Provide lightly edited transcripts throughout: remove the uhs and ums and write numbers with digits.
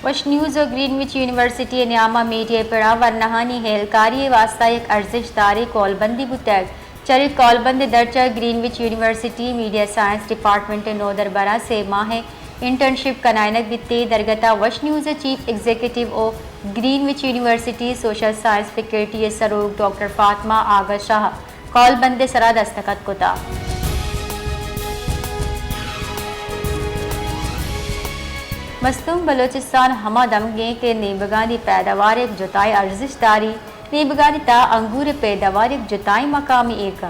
वश न्यूज़ और Greenwich university Nyama media पड़ा वरनहानी हेलकारी वास्ता एक अर्जिशदारी कॉलबंदी बुतैग चरित कॉलबंद दर्जा Greenwich University media science department नोदर बरा से माह इंटर्नशिप कनायनक बित्ते दरगता वश न्यूज़ चीफ एग्जीक्यूटिव ओ Greenwich University social science faculty सरूक डॉक्टर फातिमा आगा शाह कॉलबंद सरा दस्तखत कोता। मस्तूम बलोचिस्तान हमा दमगे के नीबगानी पैदावार एक जुताई अर्जिशदारी नीबगानी ता अंगूर पैदावार एक जुताई मकामी एक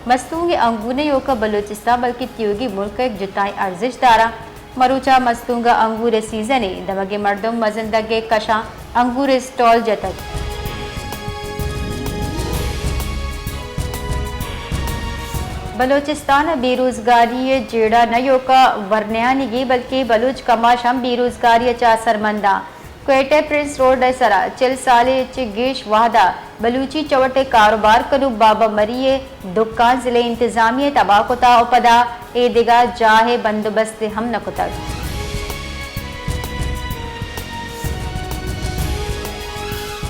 मस्तूंग अंगूर योका बलोचिस्तान बल्कि त्योगी मुल्क एक जुताई अर्जिशदारा मरूचा मस्तूंगा अंगूर सीजन दमगे मर्दम मजंदगे कशा अंगूर स्टॉल जतक बलोचिस्तान बेरोजगारी जेड़ा न योका वर्णयानिगी बल्कि बलूच कमाश हम बेरोजगारी चा सरमंदा क्वेटे प्रिंस रोड सरा चिल साले गेश वाहदा बलूची चवटे कारोबार कनु बाबा मरिए दुकान जिले इंतजामिया तबाकुता उपदा ए दिगा जाहे बंदोबस्त हम नकुता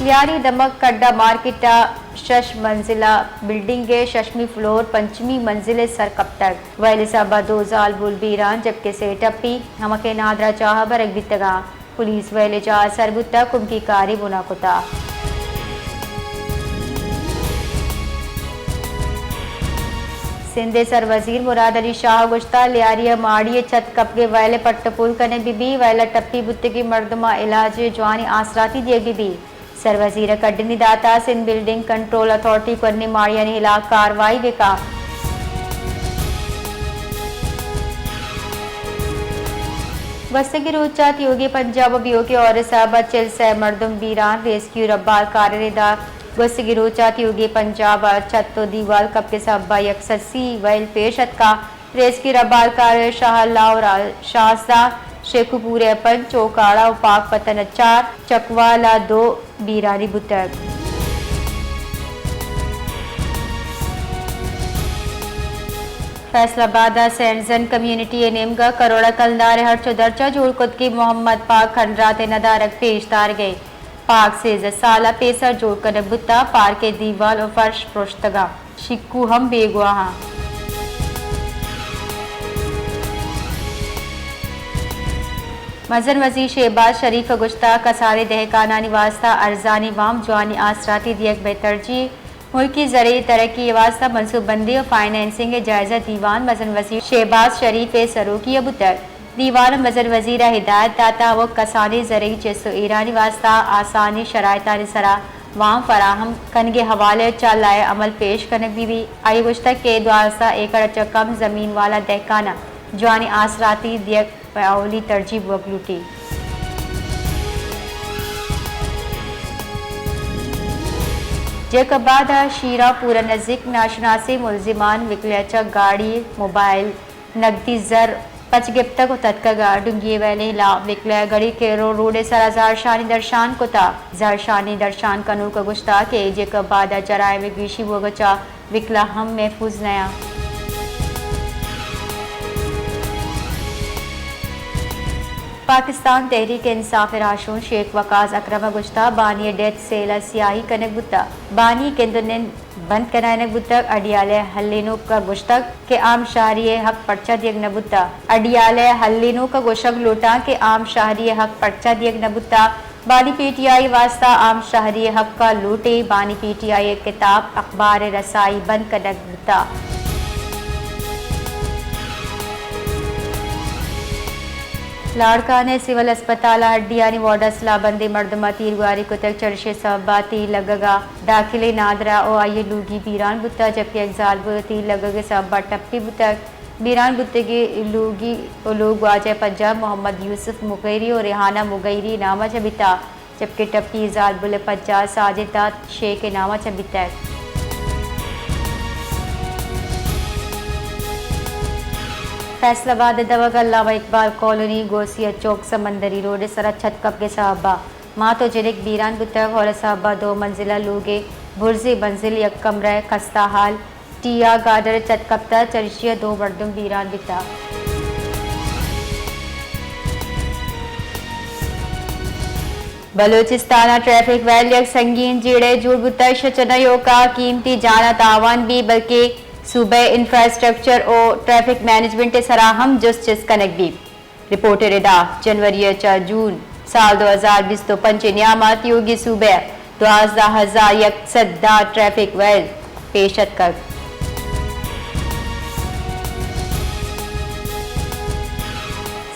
लियारी दमक कड्डा मार्केटा शश मंजिला बिल्डिंग शशमी फ्लोर पंचमी मंजिल सर कप्तर वैलिसाबा दो जाल बुलबीरान जबकि से टप्पी हमके नादरा चाह बरक बितगा पुलिस वैले जा सरबुत्ता कुमकी कारी बुनाकुता सिंधे सर वजीर मुराद अली शाह गुश्ता लियारिया माड़िए छत कपगे वैले पट्टपुल कने बीबी वैला टप्पी बुत्तगी मर्दमा इलाज जवानी आसराती दिए बीबी सर वजीर कड्डनी दाता सिंध बिल्डिंग कंट्रोल अथॉरिटी करने माड़िया ने हिला कार्रवाई विका वस्तगी रोचात योगी पंजाब योगी और साहब चिल से मर्दम बीरान रेस्क्यू रब्बाल कारेदा वस्तगी रोचात योगी पंजाब छत्तो दीवाल कप के साहबा यकससी वैल पेशत का रेस्क्यू रब्बाल कार शाहल्ला और शाहजा शेखुपुरे अपन चौकाड़ा पाक पतन 4 चकवाला 2 बीरानी बुतक फैसलाबाद सेंटजन कम्युनिटी नेमगा करोड़ा कलदार हर चौदरचा जोड़ खुद की मोहम्मद पाक खंडरात नदारक पेश तार गए पाक से साला पेसर जोड़ कर बुत्ता पार के दीवाल और फर्श प्रोश्तगा शिक्कू हम बेगुआ मजर वजीर शहबाज शरीफ गुश्ता कसारे दहकाना निवास्ता अर्जानी वाम जवानी आसराती दियक बेतरजी मुल्की ज़रिए तरक्की वास्ता मनसूबबंदी और फाइनेंसिंग जायजा दीवान मजर वजीर शहबाज शरीफ सरूकी अबुतर दीवान मजर वजीर हिदायत दाता व कसारे ज़रिए चेसो ईरानी वास्ता आसानी शरायता सरा वाम फराहम कनगे हवाले चालाए अमल पेश कनक भी आई गुश्ता के द्वास्ता एकड़ च कम ज़मीन वाला दहकाना जवानी आसराती दियक पाओली तरजीब वगलूटी जेकबाद शीरा पूरा नज़दीक नाशनासी मुलजिमान विकलाचा गाड़ी मोबाइल नकदी जर पच गिफ्तक तत्का डुंगी वैले ला विकला गड़ी के रोडे सरा जारशानी दर्शान कोता जारशानी दर्शान कनू का गुश्ता के जेकबाद जराए में गिशी वगचा विकला हम महफूज नया पाकिस्तान तहरीक इंसाफ राशून शेख वकास अक्रम गुश्ता बानी डेथ सेला सियाही कनक बुत्ता बानी केंद्र बंद कराने बुतक अडियाले हल्लीनो का गुश्तक के आम शाहरी हक पर्चा दियक नबुत्ता अडियाले हल्लीनो का गोशक लोटा के आम शाहरी हक पर्चा दियक नबुत्ता बानी पीटीआई वास्ता आम शाहरी हक का लूटे बानी पीटीआई किताब अखबार रसाई बंद कनक बुत्ता लाड़का ने सिविल अस्पताल हड्डियानी वार्डसला बंदी मर्दमा तीरगारी कुतक चरशे सबबाती लगगा दाखिले नादरा ओ आये लूगी बीरान बुत्ता जबकि एग्जाल बुती लगगे सबा टप्पी बुतक बीरान बुत्ते के लूगी लोग वाजह पंजाब मोहम्मद यूसुफ मुगैरी और रेहाना मुगैरी नामा चबिता जबकि टप्पी जाल बुल पंजाब साजिदा शेख के नामा चबिता फैसलाबाद दवागल्ला इकबाल कॉलोनी गोसिया चौक समंदरी रोड सरा छत कप के साहबा माँ तो जिनिक बीरान बुतक और साहबा 2 मंजिला लोगे बुर्जी मंजिल एक कमरा खस्ता हाल टिया गार्डर छत कप्ता चरिशिया 2 मर्दम बीरान बिता बलूचिस्तान ट्रैफिक वैल यक संगीन जीड़े जुड़बुतर शचनयों का कीमती जाना तावान भी बल्कि सूबे इंफ्रास्ट्रक्चर और ट्रैफिक मैनेजमेंट सराहम जस्टिस कनक भी रिपोर्टर इदा जनवरी 4 जून साल 2020 तो पंच नियामत योगी सूबे 12,100 ट्रैफिक वैल पेशत कर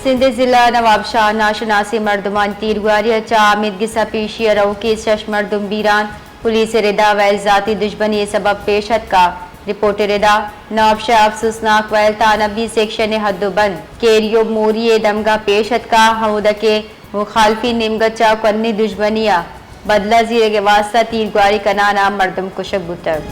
सिंध जिला नवाबशाह नाशनासी मर्दमान तीरवारी आमिद गिसा पेशी रऊ के शश मर्दुम बीरान पुलिस रिदा वैल जाती दुश्मनी सबब पेशत का रिपोर्ट रिदा नवाबशाह अफसोसनाक वैल तानबी सेक्शन हद्दोबंद केरियो मोरिये दमगा पेशत का हमूद के मुखालफी निमगचा कन्नी दुश्मनिया बदला जीरे के वास्ता तीरगुआरी का नाना मर्दम कुशक बुतर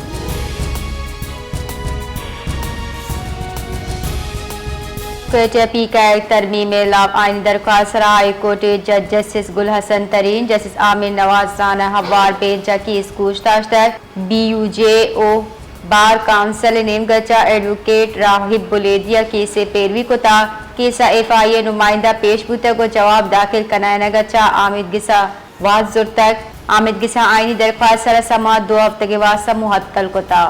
पी का एक तरमीम लाभ आईनी दरख्वास्त हाई कोर्ट जज जस्टिस गुल हसन तरीन जस्टिस आमिर नवाज राना हवार बेंचा की इस पूछताछ तक BUJO बार काउंसिल नेमगचा एडवोकेट राहिब बुलेदिया केस से पैरवी को था केसा FIA नुमाइंदा पेशबुता को जवाब दाखिल कनायना गचा आमिद गिसा वाजुर तक आमिद गिसा आईनी दरख्वास्त सर समात 2 हफ्ते के वास्ता मुहत्तल को था।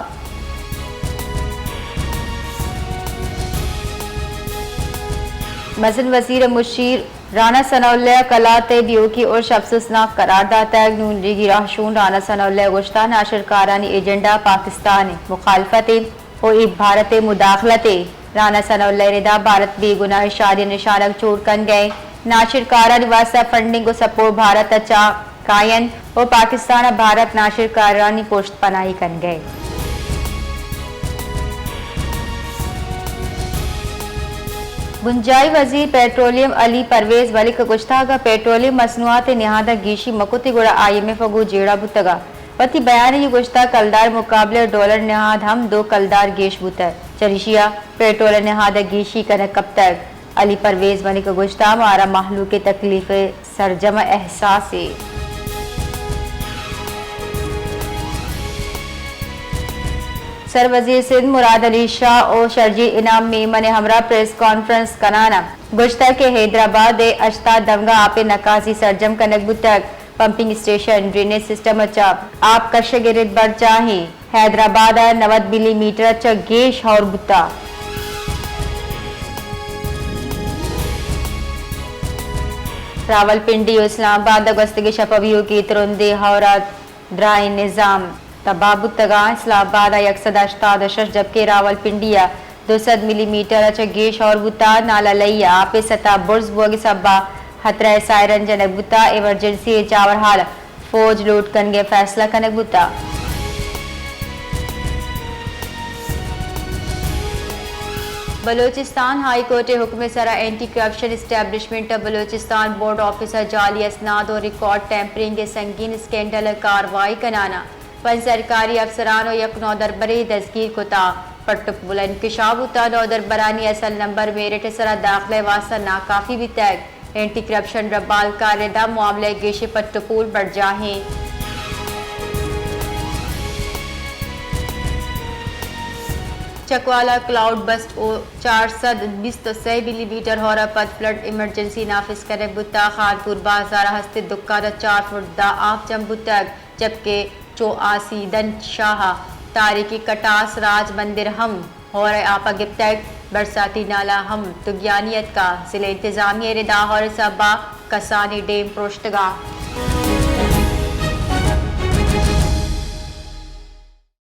मसन वजीर मुशीर राना सनाउल्लाह कलाते बियोकी और अफसोसनाक करार दाता है नून लीगी राहशून राना सनाउल्लाह गुश्ता नाशरकारानी एजेंडा पाकिस्तान मुखालफत और भारत मुदाखलत राना सनाउल्लाह रिदा भारत बेगुनाह शादी निशानक चोट कन गए नाशरकारा निवासा फंडिंग को सपोर्ट भारत अच्छा कायन और पाकिस्तान भारत नाशरकारानी पोस्ट पनाही कन गए। गुंजाई वजीर पेट्रोलियम अली परवेज वली का गुश्ता का पेट्रोलियम मसनुआत निहादा गीशी मकुती गुड़ा IMF अगू जेड़ा बुतगा पति बयान ये गुश्ता कलदार मुकाबले डॉलर निहाद हम 2 कलदार गेश बुतर चरिशिया पेट्रोल निहादा गीशी कन कब तक अली परवेज वली का गुश्ता मारा महलू के तकलीफ सरजमा एहसास सर वजीर सिंध मुराद अली शाह और शर्जी इनाम मेमन हमरा प्रेस कॉन्फ्रेंस कनाना गुश्ता के हैदराबाद अश्ता दंगा आपे नकासी सरजम कनक तक पंपिंग स्टेशन ड्रेनेज सिस्टम अच्छा आप कश गिरद बढ़ चाहे हैदराबाद 90 मिलीमीटर अच्छा गेश और बुता रावलपिंडी इस्लामाबाद गस्त के शपवियों की तुरंदे हौरा ड्राई निज़ाम तबाबुतगा इस्लामाबाद 188 जबकि रावलपिंडिया 200 मिलीमीटर अच्छा गेश और बुता नाला लैया आपे सता बुर्ज बोगी सब्बा खतरा सायरन जनक बुता इमरजेंसी चावर हाल फौज लूट कनगे फैसला कनक बुता बलूचिस्तान हाई कोर्ट हुक्म सरा anti corruption establishment Balochistan board officer जाली असनाद और रिकॉर्ड टेम्परिंग के संगीन स्कैंडल कार्रवाई कराना पन सरकारी अफसरान यक नौदरबरी दस्गीर कुता पट्टुक बुलंद किशाबुता नौदरबरानी असल नंबर मेरिट सरा दाखिले वास्ता नाकाफी भी तैग एंटी करप्शन रब्बाल कार्यदा मामले गेश पट्टुपूल बढ़ जाहे चकवाला क्लाउड बस्ट ओ 420 मिलीमीटर होरा पद फ्लड इमरजेंसी नाफिज करे बुता खानपुर बाजार हस्ते दुक्का 4 फुट दा आप जम्बुतक जबकि 84 दन शाह तारीखी कटास राज मंदिर हम और आपा गिप्तक बरसाती नाला हम तुग्यानियत का जिले इंतजामिया रिदा और सबा कसानी डेम प्रोश्तगा